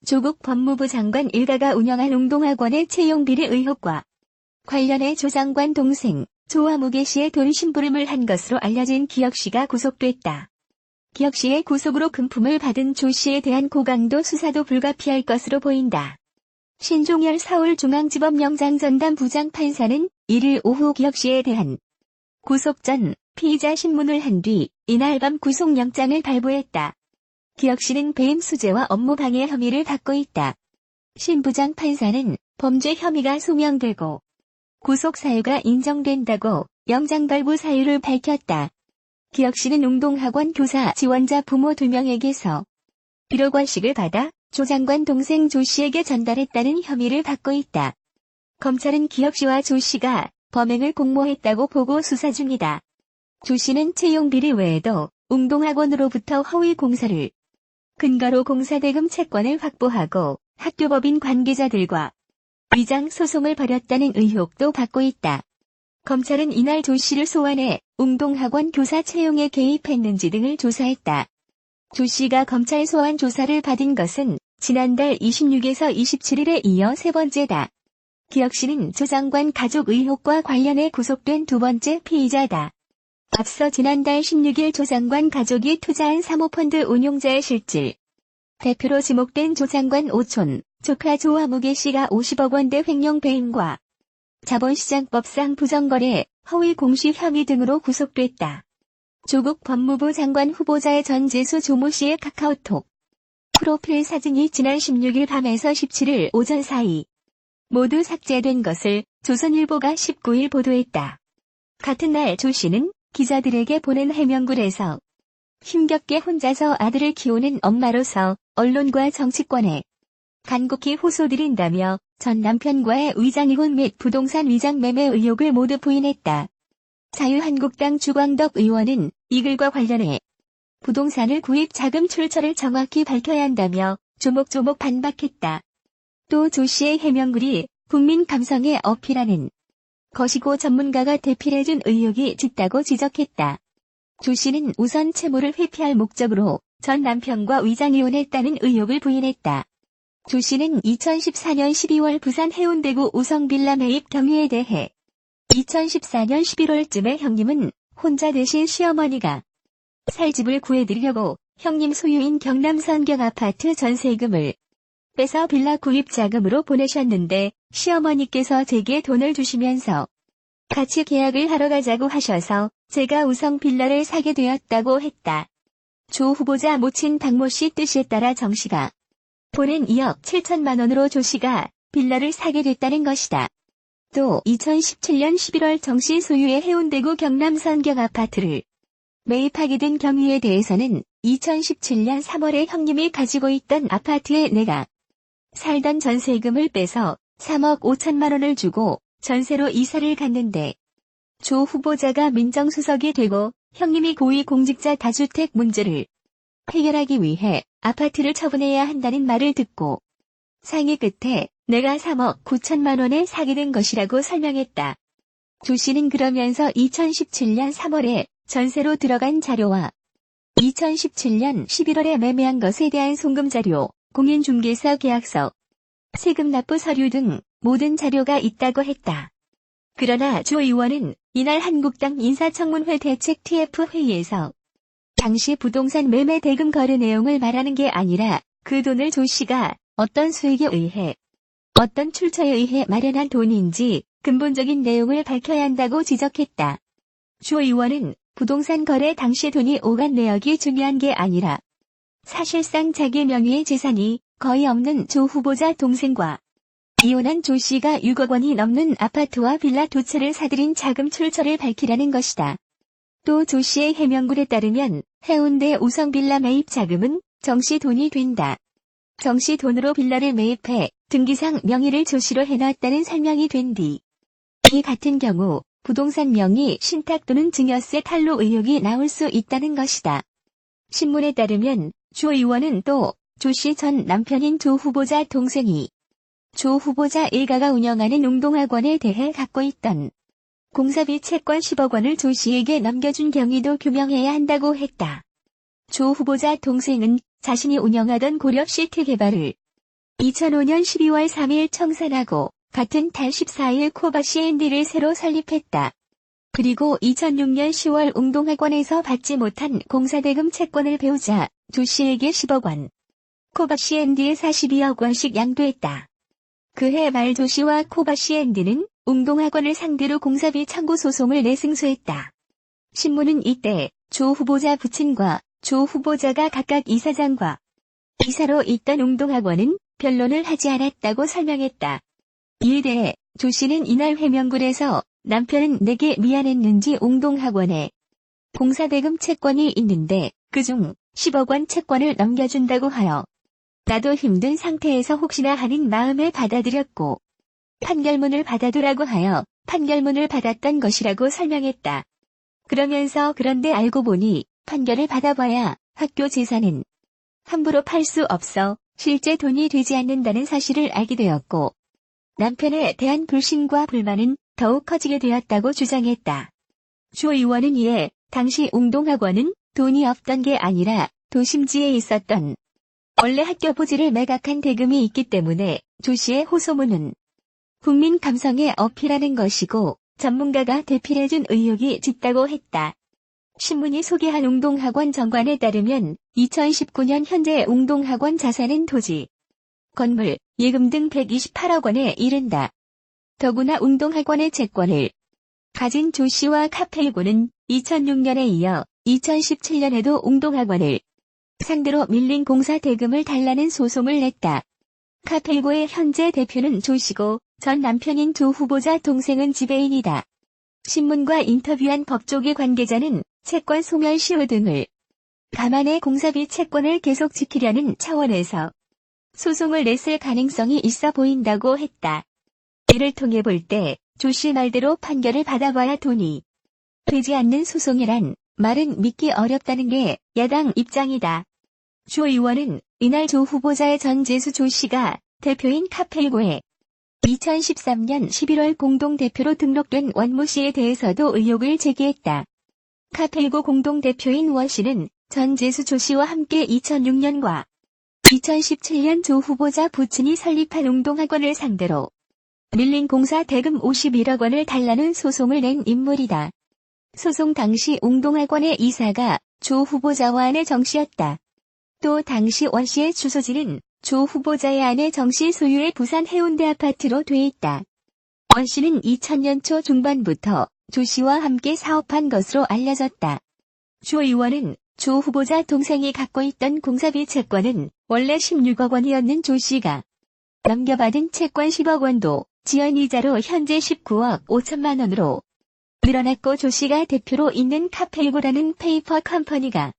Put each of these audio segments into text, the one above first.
조국 법무부 장관 일가가 운영한 웅동학원의 채용비리 의혹과 관련해 조 장관 동생 조화무계 씨의 돈 심부름을 한 것으로 알려진 기혁 씨가 구속됐다. 기혁 씨의 구속으로 금품을 받은 조 씨에 대한 고강도 수사도 불가피할 것으로 보인다. 신종열 서울중앙지법 영장전담 부장판사는 1일 오후 기혁 씨에 대한 구속 전 피의자 신문을 한 뒤 이날 밤 구속영장을 발부했다. 기혁 씨는 배임 수재와 업무방해 혐의를 받고 있다. 신 부장판사는 범죄 혐의가 소명되고 구속 사유가 인정된다고 영장 발부 사유를 밝혔다. 기혁 씨는 웅동학원 교사 지원자 부모 2명에게서 1억 원씩을 받아 조 장관 동생 조 씨에게 전달했다는 혐의를 받고 있다. 검찰은 기혁 씨와 조 씨가 범행을 공모했다고 보고 수사 중이다. 조 씨는 채용 비리 외에도 웅동학원으로부터 허위 공사를 근거로 공사대금 채권을 확보하고 학교법인 관계자들과 위장 소송을 벌였다는 의혹도 받고 있다. 검찰은 이날 조 씨를 소환해 웅동학원 교사 채용에 개입했는지 등을 조사했다. 조 씨가 검찰 소환 조사를 받은 것은 지난달 26에서 27일에 이어 세 번째다. 기혁 씨는 조 장관 가족 의혹과 관련해 구속된 두 번째 피의자다. 앞서 지난달 16일 조 장관 가족이 투자한 사모펀드 운용자의 실질 대표로 지목된 조 장관 오촌, 조카 조화무계 씨가 50억 원대 횡령 배임과 자본시장법상 부정거래, 허위 공시 혐의 등으로 구속됐다. 조국 법무부 장관 후보자의 전재수 조모 씨의 카카오톡 프로필 사진이 지난 16일 밤에서 17일 오전 사이 모두 삭제된 것을 조선일보가 19일 보도했다. 같은 날 조 씨는 기자들에게 보낸 해명글에서 힘겹게 혼자서 아들을 키우는 엄마로서 언론과 정치권에 간곡히 호소드린다며 전 남편과의 위장이혼 및 부동산 위장 매매 의혹을 모두 부인했다. 자유한국당 주광덕 의원은 이 글과 관련해 부동산을 구입 자금 출처를 정확히 밝혀야 한다며 조목조목 반박했다. 또 조 씨의 해명글이 국민 감성에 어필하는 것이고 전문가가 대필해준 의혹이 짙다고 지적했다. 조 씨는 우선 채무를 회피할 목적으로 전 남편과 위장이혼했다는 의혹을 부인했다. 조 씨는 2014년 12월 부산 해운대구 우성빌라 매입 경위에 대해 2014년 11월쯤에 형님은 혼자 대신 시어머니가 살 집을 구해드리려고 형님 소유인 경남 선경 아파트 전세금을 빼서 빌라 구입 자금으로 보내셨는데 시어머니께서 제게 돈을 주시면서 같이 계약을 하러 가자고 하셔서 제가 우성 빌라를 사게 되었다고 했다. 조 후보자 모친 박모 씨 뜻에 따라 정 씨가 보낸 2억 7천만 원으로 조 씨가 빌라를 사게 됐다는 것이다. 또 2017년 11월 정 씨 소유의 해운대구 경남 선경 아파트를 매입하게 된 경위에 대해서는 2017년 3월에 형님이 가지고 있던 아파트에 내가 살던 전세금을 빼서 3억 5천만 원을 주고 전세로 이사를 갔는데 조 후보자가 민정수석이 되고 형님이 고위공직자 다주택 문제를 해결하기 위해 아파트를 처분해야 한다는 말을 듣고 상의 끝에 내가 3억 9천만 원에 사게 된 것이라고 설명했다. 조 씨는 그러면서 2017년 3월에 전세로 들어간 자료와 2017년 11월에 매매한 것에 대한 송금 자료, 공인중개사 계약서, 세금 납부 서류 등 모든 자료가 있다고 했다. 그러나 조 의원은 이날 한국당 인사청문회 대책 TF 회의에서 당시 부동산 매매 대금 거래 내용을 말하는 게 아니라 그 돈을 조 씨가 어떤 수익에 의해 어떤 출처에 의해 마련한 돈인지 근본적인 내용을 밝혀야 한다고 지적했다. 조 의원은 부동산 거래 당시 돈이 오간 내역이 중요한 게 아니라 사실상 자기 명의의 재산이 거의 없는 조 후보자 동생과 이혼한 조 씨가 6억 원이 넘는 아파트와 빌라 두 채를 사들인 자금 출처를 밝히라는 것이다. 또 조 씨의 해명글에 따르면 해운대 우성빌라 매입 자금은 정 씨 돈이 된다. 정 씨 돈으로 빌라를 매입해 등기상 명의를 조 씨로 해놨다는 설명이 된 뒤 이 같은 경우 부동산 명의 신탁 또는 증여세 탈루 의혹이 나올 수 있다는 것이다. 신문에 따르면 조 의원은 또 조 씨 전 남편인 조 후보자 동생이 조 후보자 일가가 운영하는 웅동학원에 대해 갖고 있던 공사비 채권 10억 원을 조 씨에게 넘겨준 경위도 규명해야 한다고 했다. 조 후보자 동생은 자신이 운영하던 고려 시티 개발을 2005년 12월 3일 청산하고 같은 달 14일 코바시앤디를 새로 설립했다. 그리고 2006년 10월 웅동학원에서 받지 못한 공사대금 채권을 배우자 조 씨에게 10억 원, 코바시앤디에 42억 원씩 양도했다. 그해 말 조 씨와 코바시앤디는 웅동학원을 상대로 공사비 청구 소송을 내승소했다. 신문은 이때 조 후보자 부친과 조 후보자가 각각 이사장과 이사로 있던 웅동학원은 변론을 하지 않았다고 설명했다. 이에 대해 조 씨는 이날 회명글에서 남편은 내게 미안했는지 웅동학원에 공사대금 채권이 있는데 그중 10억 원 채권을 넘겨준다고 하여 나도 힘든 상태에서 혹시나 하는 마음에 받아들였고 판결문을 받아두라고 하여 판결문을 받았던 것이라고 설명했다. 그러면서 그런데 알고 보니 판결을 받아봐야 학교 재산은 함부로 팔 수 없어 실제 돈이 되지 않는다는 사실을 알게 되었고 남편에 대한 불신과 불만은 더욱 커지게 되었다고 주장했다. 조 의원은 이에 당시 웅동학원은 돈이 없던 게 아니라 도심지에 있었던 원래 학교 부지를 매각한 대금이 있기 때문에 조 씨의 호소문은 국민 감성에 어필하는 것이고 전문가가 대필해준 의혹이 짙다고 했다. 신문이 소개한 웅동학원 정관에 따르면 2019년 현재 웅동학원 자산은 토지, 건물, 예금 등 128억 원에 이른다. 더구나 웅동학원의 채권을 가진 조 씨와 카페이고는 2006년에 이어 2017년에도 웅동학원을 상대로 밀린 공사 대금을 달라는 소송을 냈다. 카페이고의 현재 대표는 조 씨고 전 남편인 조 후보자 동생은 지배인이다. 신문과 인터뷰한 법조계 관계자는 채권 소멸시효 등을 감안해 공사비 채권을 계속 지키려는 차원에서 소송을 냈을 가능성이 있어 보인다고 했다. 이를 통해 볼 때 조 씨 말대로 판결을 받아봐야 돈이 되지 않는 소송이란 말은 믿기 어렵다는 게 야당 입장이다. 조 의원은 이날 조 후보자의 전 재수 조 씨가 대표인 카페이고에 2013년 11월 공동대표로 등록된 원모 씨에 대해서도 의혹을 제기했다. 카페이고 공동대표인 원 씨는 전 재수 조 씨와 함께 2006년과 2017년 조 후보자 부친이 설립한 웅동학원을 상대로 밀린 공사 대금 51억 원을 달라는 소송을 낸 인물이다. 소송 당시 웅동학원의 이사가 조 후보자와 아내 정 씨였다. 또 당시 원 씨의 주소지는 조 후보자의 아내 정 씨 소유의 부산 해운대 아파트로 돼 있다. 원 씨는 2000년 초 중반부터 조 씨와 함께 사업한 것으로 알려졌다. 조 의원은 조 후보자 동생이 갖고 있던 공사비 채권은 원래 16억 원이었는 조 씨가 넘겨받은 채권 10억 원도 지연이자로 현재 19억 5천만 원으로 늘어났고 조 씨가 대표로 있는 카페이고라는 페이퍼 컴퍼니가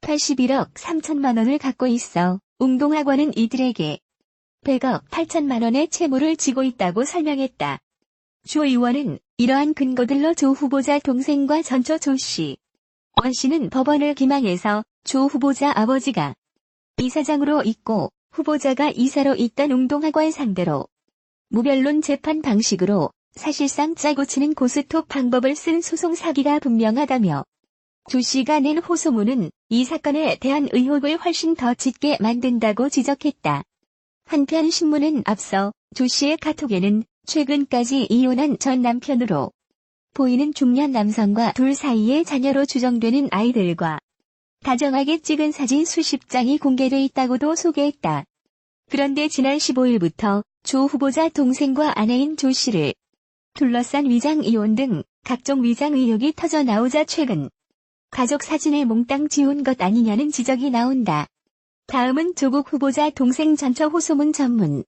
81억 3천만 원을 갖고 있어 웅동학원은 이들에게 100억 8천만 원의 채무를 지고 있다고 설명했다. 조 의원은 이러한 근거들로 조 후보자 동생과 전처 조 씨, 원 씨는 법원을 기망해서 조 후보자 아버지가 이사장으로 있고 후보자가 이사로 있던 웅동학원 상대로 무변론 재판 방식으로 사실상 짜고 치는 고스톱 방법을 쓴 소송 사기가 분명하다며 조 씨가 낸 호소문은 이 사건에 대한 의혹을 훨씬 더 짙게 만든다고 지적했다. 한편 신문은 앞서 조 씨의 카톡에는 최근까지 이혼한 전 남편으로 보이는 중년 남성과 둘 사이의 자녀로 추정되는 아이들과 다정하게 찍은 사진 수십 장이 공개돼 있다고도 소개했다. 그런데 지난 15일부터 조 후보자 동생과 아내인 조 씨를 둘러싼 위장 이혼 등 각종 위장 의혹이 터져 나오자 최근 가족 사진을 몽땅 지운 것 아니냐는 지적이 나온다. 다음은 조국 후보자 동생 전처 호소문 전문.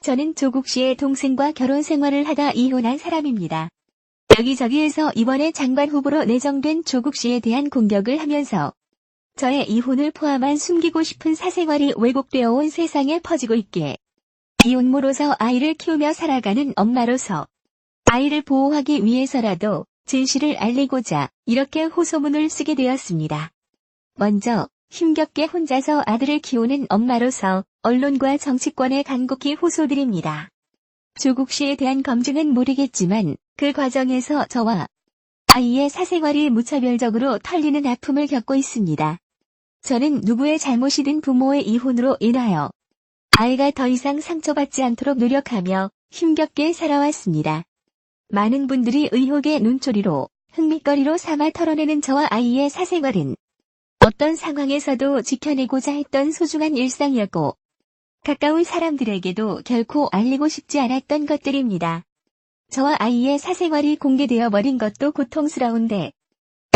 저는 조국 씨의 동생과 결혼 생활을 하다 이혼한 사람입니다. 여기저기에서 이번에 장관 후보로 내정된 조국 씨에 대한 공격을 하면서 저의 이혼을 포함한 숨기고 싶은 사생활이 왜곡되어 온 세상에 퍼지고 있기에 이혼모로서 아이를 키우며 살아가는 엄마로서 아이를 보호하기 위해서라도 진실을 알리고자 이렇게 호소문을 쓰게 되었습니다. 먼저 힘겹게 혼자서 아들을 키우는 엄마로서 언론과 정치권에 간곡히 호소드립니다. 조국 씨에 대한 검증은 모르겠지만 그 과정에서 저와 아이의 사생활이 무차별적으로 털리는 아픔을 겪고 있습니다. 저는 누구의 잘못이든 부모의 이혼으로 인하여 아이가 더 이상 상처받지 않도록 노력하며 힘겹게 살아왔습니다. 많은 분들이 의혹의 눈초리로 흥미거리로 삼아 털어내는 저와 아이의 사생활은 어떤 상황에서도 지켜내고자 했던 소중한 일상이었고 가까운 사람들에게도 결코 알리고 싶지 않았던 것들입니다. 저와 아이의 사생활이 공개되어 버린 것도 고통스러운데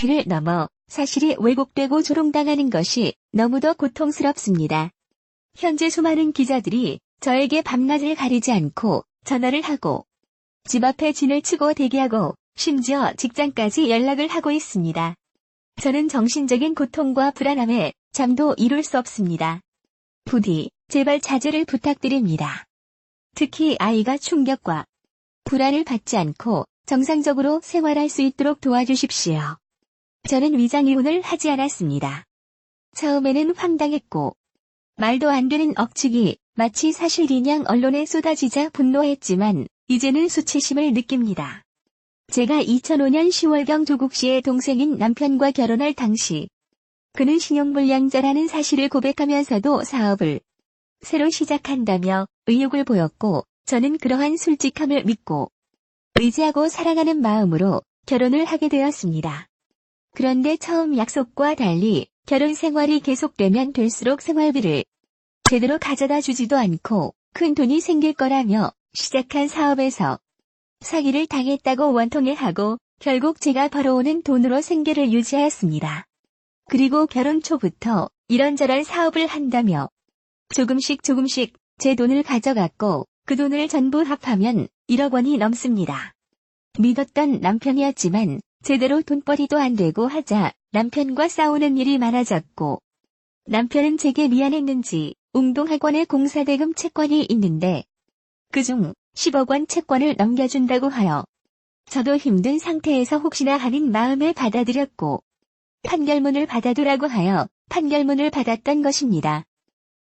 이를 넘어 사실이 왜곡되고 조롱당하는 것이 너무도 고통스럽습니다. 현재 수많은 기자들이 저에게 밤낮을 가리지 않고 전화를 하고 집 앞에 진을 치고 대기하고 심지어 직장까지 연락을 하고 있습니다. 저는 정신적인 고통과 불안함에 잠도 이룰 수 없습니다. 부디 제발 자제를 부탁드립니다. 특히 아이가 충격과 불안을 받지 않고 정상적으로 생활할 수 있도록 도와주십시오. 저는 위장이혼을 하지 않았습니다. 처음에는 황당했고 말도 안 되는 억측이 마치 사실이냥 언론에 쏟아지자 분노했지만 이제는 수치심을 느낍니다. 제가 2005년 10월경 조국 씨의 동생인 남편과 결혼할 당시 그는 신용불량자라는 사실을 고백하면서도 사업을 새로 시작한다며 의욕을 보였고 저는 그러한 솔직함을 믿고 의지하고 사랑하는 마음으로 결혼을 하게 되었습니다. 그런데 처음 약속과 달리 결혼 생활이 계속되면 될수록 생활비를 제대로 가져다 주지도 않고 큰 돈이 생길 거라며 시작한 사업에서 사기를 당했다고 원통해하고 결국 제가 벌어오는 돈으로 생계를 유지하였습니다. 그리고 결혼 초부터 이런저런 사업을 한다며 조금씩 제 돈을 가져갔고 그 돈을 전부 합하면 1억 원이 넘습니다. 믿었던 남편이었지만 제대로 돈벌이도 안 되고 하자 남편과 싸우는 일이 많아졌고 남편은 제게 미안했는지 웅동학원에 공사대금 채권이 있는데 그중 10억 원 채권을 넘겨준다고 하여 저도 힘든 상태에서 혹시나 하는 마음에 받아들였고 판결문을 받아두라고 하여 판결문을 받았던 것입니다.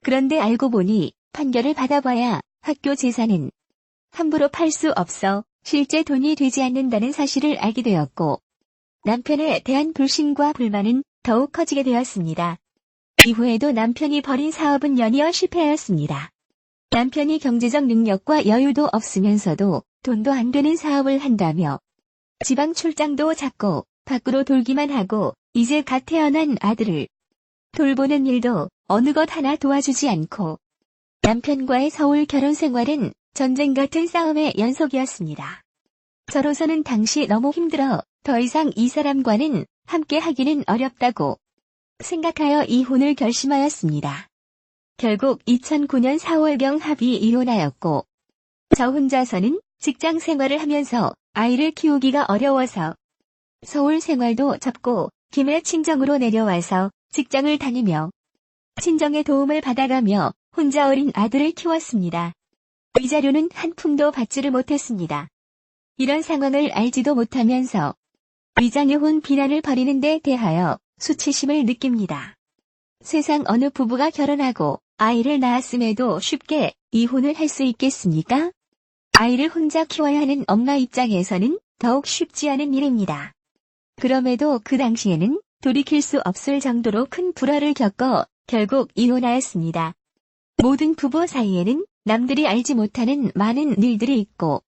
그런데 알고 보니 판결을 받아봐야 학교 재산은 함부로 팔 수 없어 실제 돈이 되지 않는다는 사실을 알게 되었고 남편에 대한 불신과 불만은 더욱 커지게 되었습니다. 이후에도 남편이 벌인 사업은 연이어 실패하였습니다. 남편이 경제적 능력과 여유도 없으면서도 돈도 안 되는 사업을 한다며 지방 출장도 자꾸 밖으로 돌기만 하고 이제 갓 태어난 아들을 돌보는 일도 어느 것 하나 도와주지 않고 남편과의 서울 결혼 생활은 전쟁 같은 싸움의 연속이었습니다. 저로서는 당시 너무 힘들어 더 이상 이 사람과는 함께 하기는 어렵다고 생각하여 이혼을 결심하였습니다. 결국 2009년 4월경 합의 이혼하였고 저 혼자서는 직장 생활을 하면서 아이를 키우기가 어려워서 서울 생활도 접고 김해 친정으로 내려와서 직장을 다니며 친정의 도움을 받아가며 혼자 어린 아들을 키웠습니다. 위자료는 한 푼도 받지를 못했습니다. 이런 상황을 알지도 못하면서 위장이혼 비난을 벌이는 데 대하여 수치심을 느낍니다. 세상 어느 부부가 결혼하고 아이를 낳았음에도 쉽게 이혼을 할 수 있겠습니까? 아이를 혼자 키워야 하는 엄마 입장에서는 더욱 쉽지 않은 일입니다. 그럼에도 그 당시에는 돌이킬 수 없을 정도로 큰 불화를 겪어 결국 이혼하였습니다. 모든 부부 사이에는 남들이 알지 못하는 많은 일들이 있고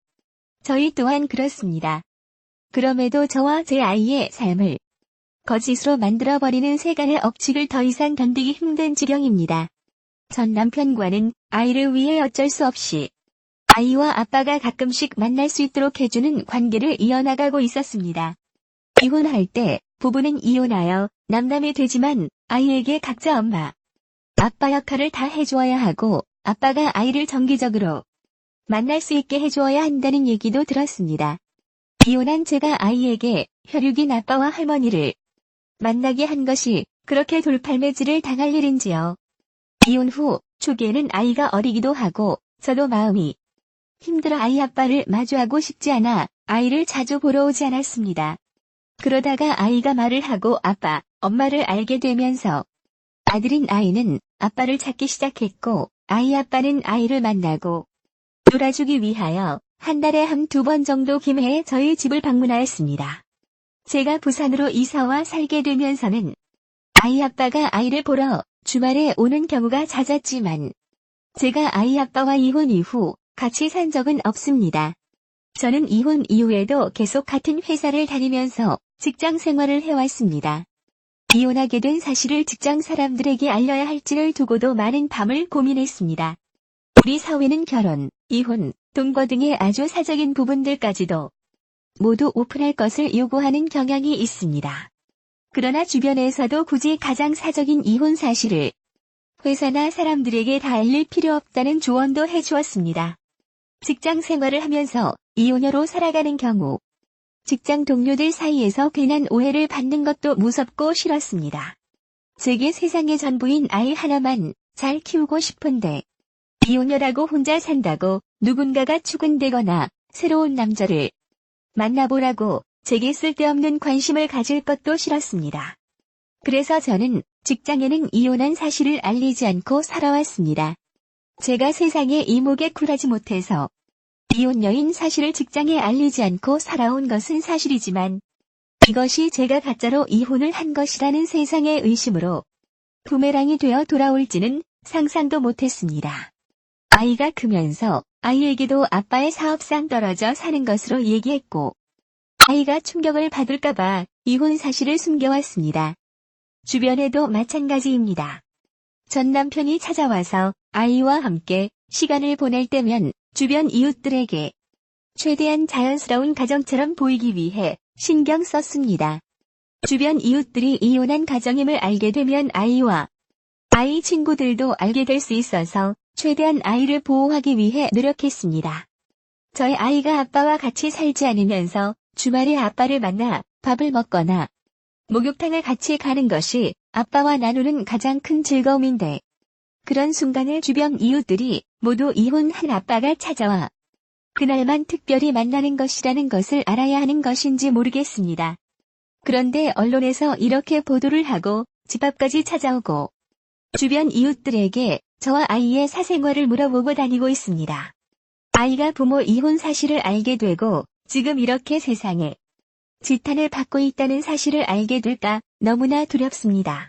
저희 또한 그렇습니다. 그럼에도 저와 제 아이의 삶을 거짓으로 만들어버리는 세간의 억측을 더 이상 견디기 힘든 지경입니다. 전 남편과는 아이를 위해 어쩔 수 없이 아이와 아빠가 가끔씩 만날 수 있도록 해주는 관계를 이어나가고 있었습니다. 이혼할 때 부부는 이혼하여 남남이 되지만 아이에게 각자 엄마, 아빠 역할을 다 해주어야 하고 아빠가 아이를 정기적으로 만날 수 있게 해주어야 한다는 얘기도 들었습니다. 이혼한 제가 아이에게 혈육인 아빠와 할머니를 만나게 한 것이 그렇게 돌팔매질을 당할 일인지요. 이혼 후 초기에는 아이가 어리기도 하고 저도 마음이 힘들어 아이 아빠를 마주하고 싶지 않아 아이를 자주 보러 오지 않았습니다. 그러다가 아이가 말을 하고 아빠, 엄마를 알게 되면서 아들인 아이는 아빠를 찾기 시작했고 아이 아빠는 아이를 만나고 놀아주기 위하여 한 달에 한두 번 정도 김해에 저희 집을 방문하였습니다. 제가 부산으로 이사와 살게 되면서는 아이 아빠가 아이를 보러 주말에 오는 경우가 잦았지만 제가 아이 아빠와 이혼 이후 같이 산 적은 없습니다. 저는 이혼 이후에도 계속 같은 회사를 다니면서 직장 생활을 해왔습니다. 이혼하게 된 사실을 직장 사람들에게 알려야 할지를 두고도 많은 밤을 고민했습니다. 우리 사회는 결혼, 이혼, 동거 등의 아주 사적인 부분들까지도 모두 오픈할 것을 요구하는 경향이 있습니다. 그러나 주변에서도 굳이 가장 사적인 이혼 사실을 회사나 사람들에게 다 알릴 필요 없다는 조언도 해주었습니다. 직장 생활을 하면서 이혼녀로 살아가는 경우 직장 동료들 사이에서 괜한 오해를 받는 것도 무섭고 싫었습니다. 제게 세상의 전부인 아이 하나만 잘 키우고 싶은데 이혼녀라고 혼자 산다고 누군가가 추근대거나 새로운 남자를 만나보라고 제게 쓸데없는 관심을 가질 것도 싫었습니다. 그래서 저는 직장에는 이혼한 사실을 알리지 않고 살아왔습니다. 제가 세상에 이목에 굴하지 못해서 이혼녀인 사실을 직장에 알리지 않고 살아온 것은 사실이지만 이것이 제가 가짜로 이혼을 한 것이라는 세상의 의심으로 부메랑이 되어 돌아올지는 상상도 못했습니다. 아이가 크면서 아이에게도 아빠의 사업상 떨어져 사는 것으로 얘기했고 아이가 충격을 받을까봐 이혼 사실을 숨겨왔습니다. 주변에도 마찬가지입니다. 전 남편이 찾아와서 아이와 함께 시간을 보낼 때면 주변 이웃들에게 최대한 자연스러운 가정처럼 보이기 위해 신경 썼습니다. 주변 이웃들이 이혼한 가정임을 알게 되면 아이와 아이 친구들도 알게 될 수 있어서 최대한 아이를 보호하기 위해 노력했습니다. 저희 아이가 아빠와 같이 살지 않으면서 주말에 아빠를 만나 밥을 먹거나 목욕탕을 같이 가는 것이 아빠와 나누는 가장 큰 즐거움인데 그런 순간을 주변 이웃들이 모두 이혼한 아빠가 찾아와 그날만 특별히 만나는 것이라는 것을 알아야 하는 것인지 모르겠습니다. 그런데 언론에서 이렇게 보도를 하고 집 앞까지 찾아오고 주변 이웃들에게 저와 아이의 사생활을 물어보고 다니고 있습니다. 아이가 부모 이혼 사실을 알게 되고 지금 이렇게 세상에 지탄을 받고 있다는 사실을 알게 될까 너무나 두렵습니다.